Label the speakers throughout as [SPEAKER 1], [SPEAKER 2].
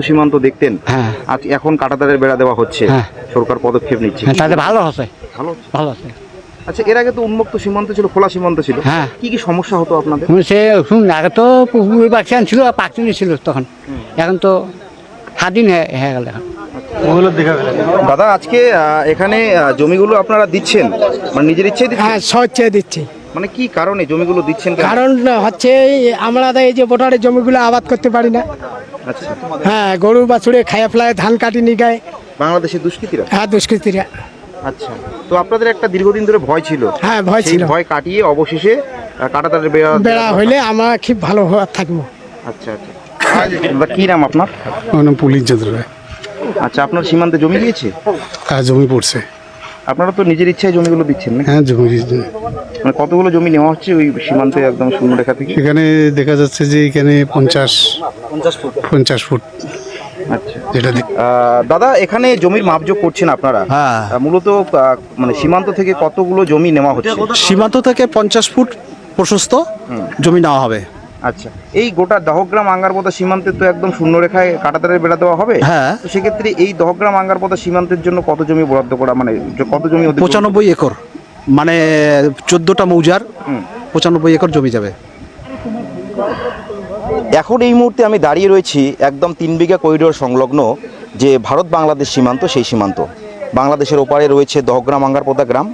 [SPEAKER 1] সীমান্ত দেখতেন,
[SPEAKER 2] হ্যাঁ
[SPEAKER 1] আজ এখন কাঁটাতারের বেড়া দেওয়া হচ্ছে,
[SPEAKER 2] হ্যাঁ।
[SPEAKER 1] সরকার পদক্ষেপ নিচ্ছে,
[SPEAKER 2] হ্যাঁ, তাতে ভালো হচ্ছে,
[SPEAKER 1] ভালো।
[SPEAKER 2] ভালো হচ্ছে।
[SPEAKER 1] আচ্ছা, এর আগে তো উন্মুক্ত সীমান্ত ছিল, খোলা সীমান্ত ছিল,
[SPEAKER 2] হ্যাঁ।
[SPEAKER 1] কি কি সমস্যা হতো আপনাদের?
[SPEAKER 2] সে শুন, আগে তো পুকুর বাচ্চান ছিল, পাখিনি ছিল তখন, এখন তো স্বাধীন হয়ে গেল এখন।
[SPEAKER 1] দাদা, আজকে এখানে জমিগুলো আপনারা দিচ্ছেন, মানে নিজের ইচ্ছেই দিচ্ছেন?
[SPEAKER 3] হ্যাঁ, স্বেচ্ছায় দিচ্ছি।
[SPEAKER 1] মানে কি কারণে জমিগুলো দিচ্ছেন কেন?
[SPEAKER 3] কারণ হচ্ছে আমরা তো এই যে বোটারের জমিগুলো আবাদ করতে পারি না।
[SPEAKER 1] আচ্ছা,
[SPEAKER 3] হ্যাঁ, গরু বাছুরে খাইয়া ফেলায়, ধান কাটি নিয়ে গায়ে।
[SPEAKER 1] বাংলাদেশের দুষ্কৃতীরা?
[SPEAKER 3] হ্যাঁ, দুষ্কৃতীরা।
[SPEAKER 1] আচ্ছা, তো আপনাদের একটা দীর্ঘদিন ধরে ভয় ছিল?
[SPEAKER 3] হ্যাঁ, ভয়
[SPEAKER 1] সেই
[SPEAKER 3] ছিল।
[SPEAKER 1] ভয় কাটিয়ে অবশেষে কাঁটাতারের বেড়া
[SPEAKER 3] বেড়া হইলে আমরা খুব ভালো থাকবো।
[SPEAKER 1] আচ্ছা আচ্ছা। দাদা, কি নাম আপনার?
[SPEAKER 4] আমার নাম পুলিশ যাদব।
[SPEAKER 1] আচ্ছা, আপনার সীমান্তে জমি দিয়েছে?
[SPEAKER 4] হ্যাঁ, জমি পড়ছে।
[SPEAKER 1] আপনারা তো নিজের ইচ্ছায় জমিগুলো দিচ্ছেন না?
[SPEAKER 4] হ্যাঁ, জমি
[SPEAKER 1] মানে কতগুলো জমি নেওয়া হচ্ছে ওই সীমান্তে একদম শূন্য রেখা থেকে?
[SPEAKER 4] এখানে দেখা যাচ্ছে যে এখানে 50 ফুট
[SPEAKER 1] আচ্ছা।
[SPEAKER 4] যেটা
[SPEAKER 1] দাদা, এখানে জমির মাপজোক করছেন আপনারা?
[SPEAKER 5] হ্যাঁ।
[SPEAKER 1] মূলত মানে সীমান্ত থেকে কতগুলো জমি নেওয়া হচ্ছে?
[SPEAKER 5] সীমান্ত থেকে 50 ফুট প্রশস্ত জমি নেওয়া হবে।
[SPEAKER 1] আচ্ছা, এই গোটা দহগ্রাম আঙ্গারপোতা সীমান্তে তো একদম শূন্য রেখায় কাঁটাতারের বেড়া দেওয়া হবে।
[SPEAKER 5] হ্যাঁ।
[SPEAKER 1] তো সেক্ষেত্রে এই দহগ্রাম আঙ্গারপোতা সীমান্তের জন্য কত জমি বরাদ্দ করা, মানে কত জমি ওদের?
[SPEAKER 5] 95 একর, মানে 14টা মৌজার 95 একর জমি যাবে।
[SPEAKER 1] এখন এই মুহূর্তে আমি দাঁড়িয়ে রয়েছি একদম 3 বিঘা করিডোর সংলগ্ন যে ভারত বাংলাদেশ সীমান্ত, সেই সীমান্ত। বাংলাদেশের ওপারে রয়েছে দহগ্রাম আঙ্গারপোতা গ্রাম,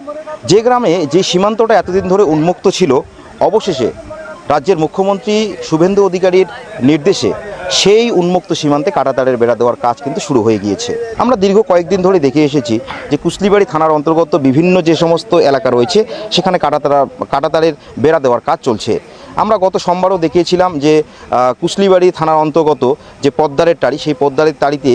[SPEAKER 1] যে গ্রামে যে সীমান্তটা এতদিন ধরে উন্মুক্ত ছিল, অবশেষে রাজ্যের মুখ্যমন্ত্রী শুভেন্দু অধিকারীর নির্দেশে সেই উন্মুক্ত সীমান্তে কাঁটাতারের বেড়া দেওয়ার কাজ কিন্তু শুরু হয়ে গিয়েছে। আমরা দীর্ঘ কয়েকদিন ধরে দেখে এসেছি যে কুসলিবাড়ি থানার অন্তর্গত বিভিন্ন যে সমস্ত এলাকা রয়েছে সেখানে কাঁটাতারের বেড়া দেওয়ার কাজ চলছে। আমরা গত সোমবারও দেখিয়েছিলাম যে কুসলিবাড়ি থানার অন্তর্গত যে পদ্মারের টাড়ি, সেই পদ্মারের টাড়িতে